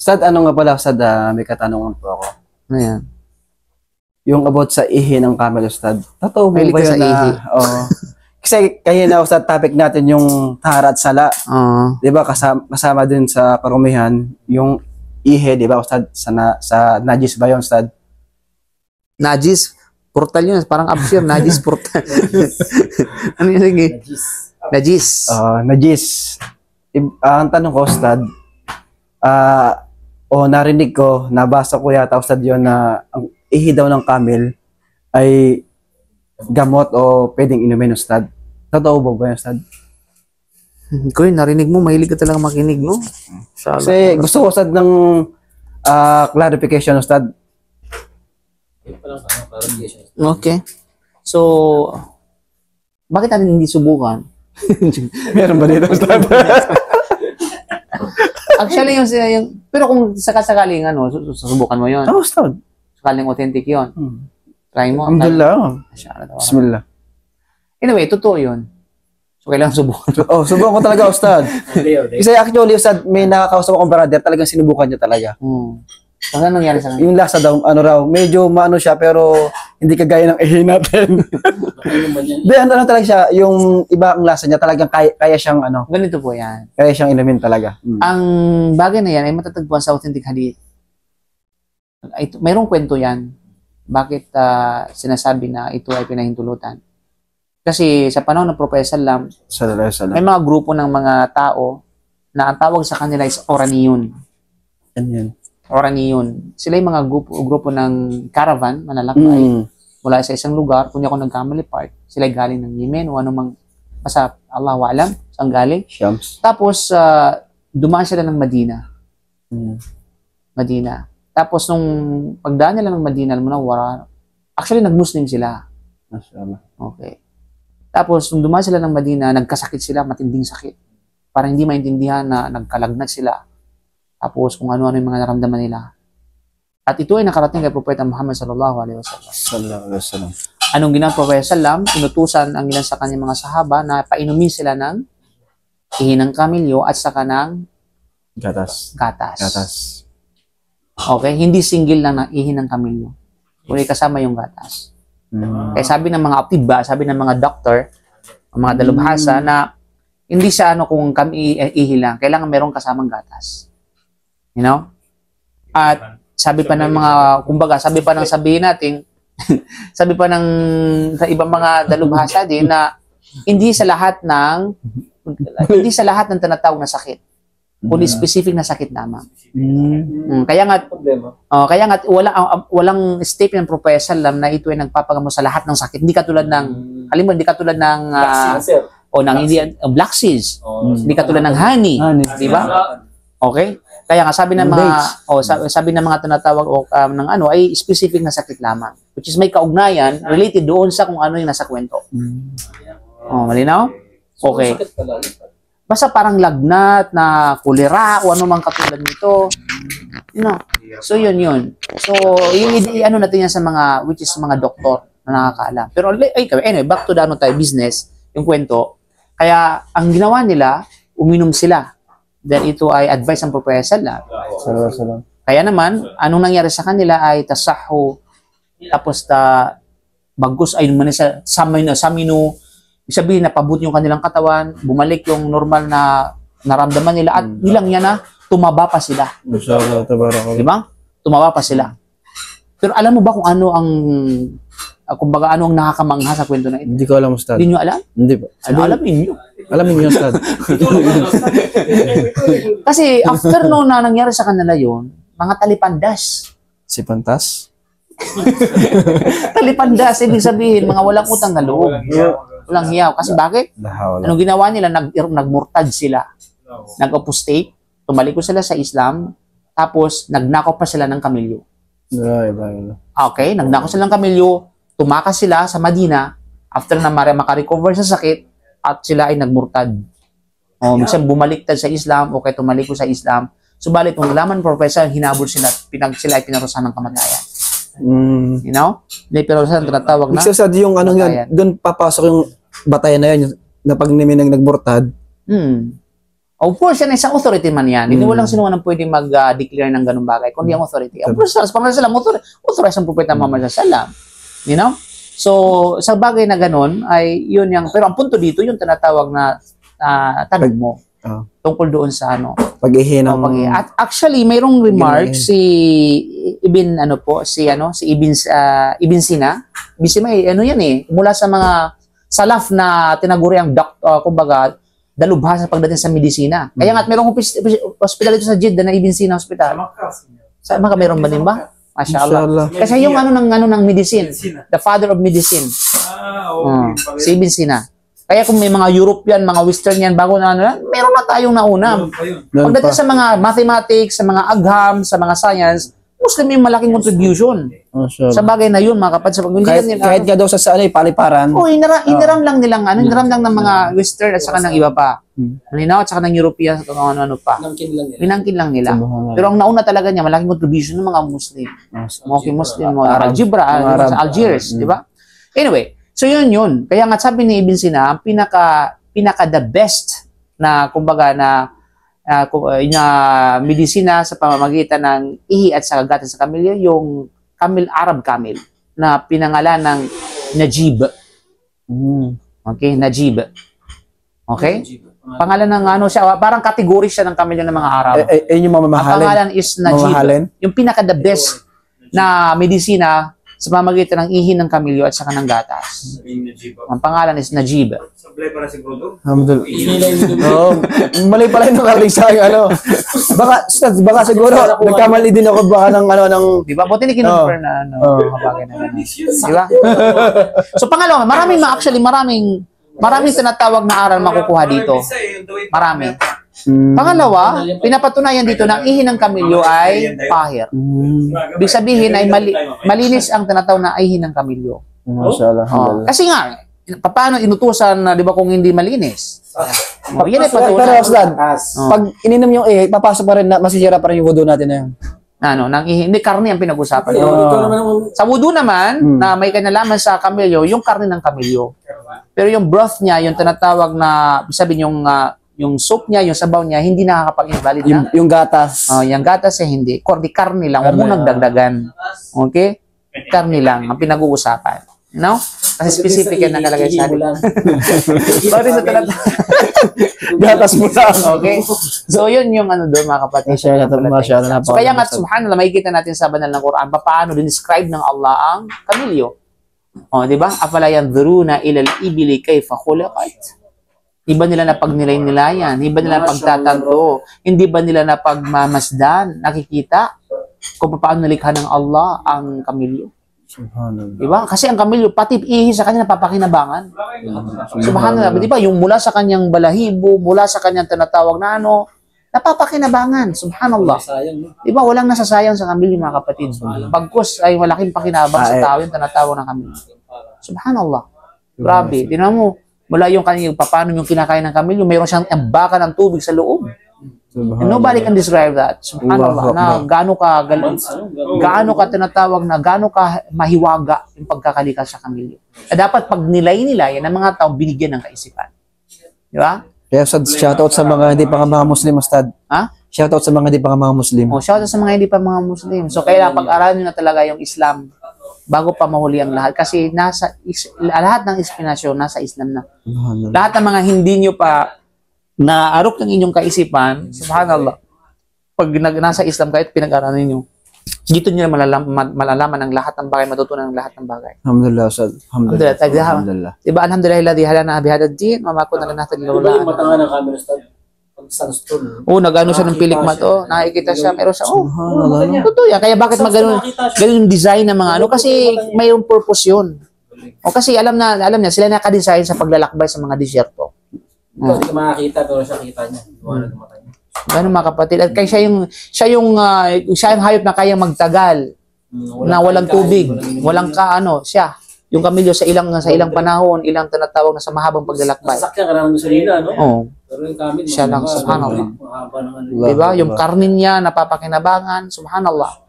Ustad, ano nga pala, Ustad, may katanungan po ako. Ayan. Yung about sa ihi ng camel, Ustad. Totoo mo Mahilig ba ka yun sa na... ihi? Oo. Kasi kaya na, Ustad, topic natin yung tahara at sala. Oo. Di ba, kasama din sa karumihan, yung ihi, di ba, Ustad, sa najis ba yun, Ustad? Najis. Portal yun. Parang absir. Najis portal. Ano yun? Sige. Najis. Najis. Ang tanong ko, Ustad, narinig ko, nabasa ko yata, Ustad, yun na ang ihi daw ng camel ay gamot o pwedeng inumin, Ustad. Totoo ba yun, Ustad? Ko yun, narinig mo. Mahilig ka talaga makinig, no? Kasi gusto ko, Ustad, ng clarification, Ustad. Okay. So, bakit natin hindi subukan? Meron ba dito, Ustad? Actually, pero kung sakasakaling, susubukan mo yun. Ustad. Sakaling authentic yun. Try mo. Alhamdulillah. Bismillah. Anyway, totoo yun. So, kailangan subukan. Subukan ko talaga, Ustad. Kasi actually, Ustad, may nakakausap akong brother, talagang sinubukan niya talaga. So, ano nangyari sa kanya? Yung lasa daw, medyo maano siya, pero hindi kagaya ng ihi natin. Hindi, ano talaga siya, yung iba ang lasa niya, talagang kaya siyang, Ganito po yan. kaya siyang inumin talaga. Ang bagay na yan ay matatagpuan sa authentic hadith. Mayroong kwento yan. Bakit sinasabi na ito ay pinahintulutan? Kasi sa panahon ng Propeta Sallam, may mga grupo ng mga tao na ang tawag sa kanila is Oraniyun. Yan. Oraniyun. Sila yung mga grupo ng caravan, manlalakbay, mula sa isang lugar, kung di ako nagkamali part, sila galing ng Yemen o anumang, basta Allah wa alam, saan galing. Shams. Tapos, dumaan sila ng Madina. Madina. Tapos, nung pagdaan nila ng Madina, Munawwara, actually, nag-Muslim sila. Mashallah. Okay. Tapos, nung dumaan sila ng Madina, nagkasakit sila, matinding sakit. Parang hindi maintindihan na nagkalagnat sila. Tapos, kung ano-ano yung mga naramdaman nila. At ito ay nakarating kay Propeta Muhammad sallallahu alaihi wasallam. Anong ginawa ng Propeta sallam? Inutusan ang ilan sa kanyang mga sahaba na painumin sila ng ihi ng kamilyo at saka ng Gatas. Okay? Hindi single lang ng ihi ng kamilyo. Kundi kasama yung gatas. Kaya sabi ng mga optiba, sabi ng mga doktor, mga dalubhasa na hindi siya kung kami ihi lang. Kailangan merong kasamang gatas. You know? At sabi pa ng mga, kumbaga, sabi pa ng sabihin natin, sabi pa ng sa ibang mga dalubhasa din na hindi sa lahat ng tinatawag na sakit. Kundi specific na sakit lamang. Kaya nga walang statement ng Propeta Sallam na ito ay nagpapagamot sa lahat ng sakit. Hindi katulad ng black seeds. Hindi katulad ng honey, di ba? Okay? Kaya nga sabi ng mga tinatawag ay specific na sakit lamang, which is may kaugnayan related doon sa kung ano yung nasa kwento. Malinaw? Okay. Basta parang lagnat na kulera o ano mang katulad nito. So yun. So yung natin yan sa mga, which is mga doktor na nakakaalam. Pero anyway, back to the business, yung kwento. Kaya ang ginawa nila, uminom sila. Then ito ay advice ng Propeta Sallam. Kaya naman, anong nangyari sa kanila ay tasaho, tapos bagus ay samino, sabihin na pabuti yung kanilang katawan, bumalik yung normal na naramdaman nila at nilang yan na tumaba pa sila. Diba? Tumaba pa sila. Pero alam mo ba kung ano ang nakakamangha sa kwento na ito? Hindi ko alam, Ustad. Hindi nyo alam? Hindi ba? Alamin nyo. Alamin nyo, Ustad. Kasi after na nangyari sa kanila yun, mga talipandas. Si Pantas? Talipandas, ibig sabihin, mga walang utang na loob. Walang hiyaw. Kasi bakit? Anong ginawa nila? Nagmurtad sila. Nag-apostate. Tumaliko sila sa Islam. Tapos, nagnakaw pa sila ng kamilyo. Okay, nagnakaw sila ng kamilyo. Tumakas sila sa Madina. After na makarecover sa sakit, at sila ay nagmurtad. Minsan bumaliktad sa Islam o kaya tumaliko sa Islam. Subalit, nung laman professor, hinabol sila at sila ay pinarusahan ng kamatayan. You know? Pero sa tinatawag na Ustad, yung doon papasok yung batayan na yan, na pag may nagmurtad. Of course, yan isang authority man yan. Hindi walang sino man ang pwedeng mag-declare ng ganung bagay, kundi ang authority. Of course, sa Panginoon Salam, authorized ang Propeta Muhammad Salam. You know? So, sa bagay na ganun, ay yun yung, pero ang punto dito, yung tinatawag na tanong mo. Tungkol doon sa ano. Pag-ihi ng... At actually, mayroong remark si Ibn Sina. Ibn Sina, ano yan eh, mula sa mga salaf na tinaguri ang kumbaga, dalubhasa pagdating sa medisina. Kaya nga, mayroong hospital dito sa Jeddah na Ibn Sina Hospital. Sa Makkah, mayroon ba din ba? Mashallah. Kasi yung ano ng medicine, the father of medicine. Si Ibn Sina. Kaya kung may mga European, mga Western yan, bago na meron na tayong nauna. Pagdating sa mga mathematics, sa mga agham, sa mga science, Muslim yung malaking contribution. Sa bagay na yun, mga kapatid. Kahit nga daw sa paliparan. Iniram lang nilang, iniram lang ng mga Western at saka ng iba pa. At saka ng European, at ano pa. Pinangkin lang nila. Pero ang nauna talaga niya, malaking contribution ng mga Muslim. Muslim, Algebra, sa Algiers, di ba? Anyway, so yun. Kaya nga sabi ni Ibn Sina, ang pinaka the best na, kumbaga, na medisina sa pamamagitan ng ihi at sa gatas sa kamilyo, yung Arab camel na pinangalan ng Najib. Okay, Najib. Okay? Pangalan ng ano siya, parang kategory siya ng kamilyo ng mga Arab. Yung mamahalin. Ang pangalan is Najib. Yung pinaka the best na medisina sa pamamagitan ng ihi ng kamilyo at saka ng gatas. Ang pangalan is Najib. Para siguro. Oo. Mali pala yung nakaling sa akin, ano. Baka siguro, nagkamali din ako baka ng... Di ba? Buti ni kinonfer na, mga bagay na gano'n. Di ba? So, pangalawa, maraming tinatawag na aral makukuha dito. Marami. Pangalawa, pinapatunayan dito na ang ihi ng kamilyo ay pahir. Ibig sabihin ay malinis ang tinatawag na ihi ng kamilyo. Kasi nga, paano inutusan na, di ba, kung hindi malinis? Yan ay patunay. Pero, Ustad, pag ininom yung papasok pa rin, masisira pa rin yung wudu natin na yun. Hindi, karne ang pinag-usapan. Sa wudu naman, na may kanalaman sa kamilyo, yung karne ng kamilyo. Pero yung broth niya, yung tinatawag na, sabihin yung soup niya, yung sabaw niya, hindi nakakapag-invalid na. Yung gatas. Yung gatas eh, hindi. Karne lang, huwag mo nagdagdagan. Okay? Karne lang, ang pinag-uusapan. No? Kasi specific yan nakalagay sa atin. Sorry sa talat. Gatas mo lang. Okay? So, yun yung ano doon, mga kapatid. So, kaya nga, subhanallah, makikita natin sa banal ng Quran, paano din-describe ng Allah ang kamilyo. Di ba? Afala yanzuruna ilal ibili kayfa khuliqat. Iba nila na pagnilay-nilayan, iba nila na pagtatanto, hindi ba nila na pagmamasdan, nakikita kung paano nalikha ng Allah ang kamilyo. Diba? Kasi ang kamilyo, pati ihi sa kanya napapakinabangan. Subhanallah. Diba? Yung mula sa kanyang balahibo, mula sa kanyang tinatawag na ano, napapakinabangan. Subhanallah. Diba? Walang nasasayang sa kamilyo, mga kapatid. Pagkus ay malaking pakinabang sa tao yung tinatawag ng kamilyo. Subhanallah. Grabe. Tingnan mo, mula yung kanyang paano yung kinakain ng kamilyo, mayroon siyang ambakan ng tubig sa loob. And nobody can describe that. Subhanallah, na gaano ka galing, gaano ka tinatawag na, gaano ka mahiwaga yung pagkakalikha sa kamilyo. Dapat pag nilay-nilay, yan ang mga tao binigyan ng kaisipan. Di ba? Kaya shoutout sa mga hindi pa mga Muslim, Ustad. Ha? Shoutout sa mga hindi pa mga Muslim. Shoutout sa mga hindi pa mga Muslim. So, kaya pag-aralan nyo na talaga yung Islam bago pa mahuli ang lahat. Kasi lahat ng inspirasyon nasa Islam na. Lahat ng mga hindi nyo pa naarok ng inyong kaisipan, subhanallah, pag nasa Islam kahit pinag-aralan ninyo, dito nyo malalaman ang lahat ng bagay, matutunan ang lahat ng bagay. Alhamdulillah, Ustad. Alhamdulillah. Diba, alhamdulillah, alladhi halana bihadad din, mamakot na natin lula. Yung matanga ng camera, Ustad. Nag-ano siya ng pilik mato, nakikita siya, pero siya, totoo yan. Kaya bakit ganun yung design ng mga ano? Kasi mayroong purpose yun. Kasi alam niya, sila nakadesign sa paglalakbay sa mga disyerto. Hindi ka makakita, pero siya kita niya. Ganun, mga kapatid. At kaya siya yung hayop na kayang magtagal, na walang tubig, walang siya. Yung kamilyo sa ilang panahon, ilang tinatawag na sa mahabang paglalakbay. Sasakyan ka na ng gasolina, no? Oo. Pero yung kamil, siya lang, subhanallah. Mahaba. Diba? Yung karnin niya, napapakinabangan, subhanallah.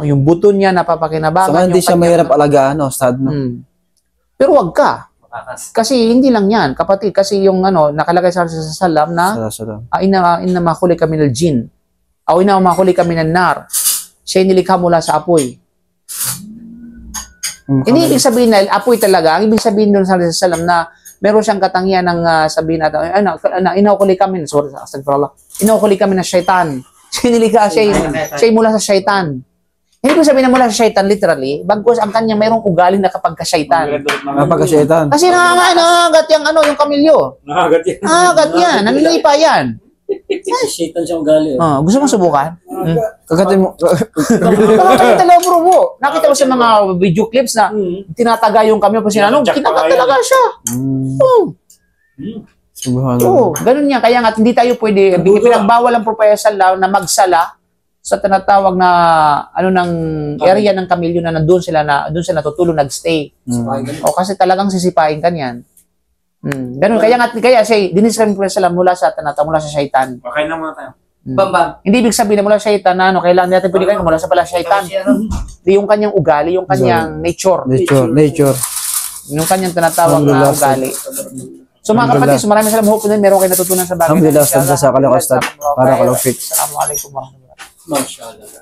Yung buto niya, napapakinabangan. Saka hindi siya mahirap alagaan, Ustad. Pero wag ka. Kasi hindi lang yan, kapatid, kasi yung nakalagay sa salam na Salam. ina mahuli kami ng jin. Ina mahuli kami ng nar. Siya nilikha mula sa apoy. Hindi ibig sabihin na apoy talaga. Ang ibig sabihin doon sa salam na meron siyang katangian ng sabihin natin, inahuli kami, sorry, astagfirullah. Inahuli kami ng syaitan. Siya nilikha, siya mula sa syaitan. Hindi ko sabihin na mula sa syaitan literally, bagkus ang kanya mayroong ugali na kapag ka-syaitan. Napagka-syaitan. Kasi nangangagat yung kamilyo. Nangangagat yan, nanilipa yan. Shaitan siya ugali. Gusto mo subukan? Kagatin mo. Nakakita lang bro. Nakita mo sa mga video clips na tinataga yung kamyo pa sinanong, kinagat talaga siya. Subhanallah. Ganun yan. Kaya nga, hindi tayo pwede, pinagbawal ang propesal na magsala sa tinatawag na ng area ng kamilyo na doon sila natutulog, nagstay. O kasi talagang sisipain ka niyan. Ganun. Kaya siya, diniscriminate ko sila mula sa syaitan. Okay na muna tayo. Bambang. Hindi ibig sabihin na mula sa syaitan na kailangan natin pwede kayo mula sa pala syaitan. Hindi yung kanyang ugali, yung kanyang nature. Nature. Yung kanyang tinatawag na ugali. So mga kapatid, maraming salamat. Hope na meron kayo natutunan sa bagay. Alhamdulillah, Ustad, sa kalong Ustad. Para kalong fit. Assalamualaikum warahmatullahi wabarakatuh. Mashallah.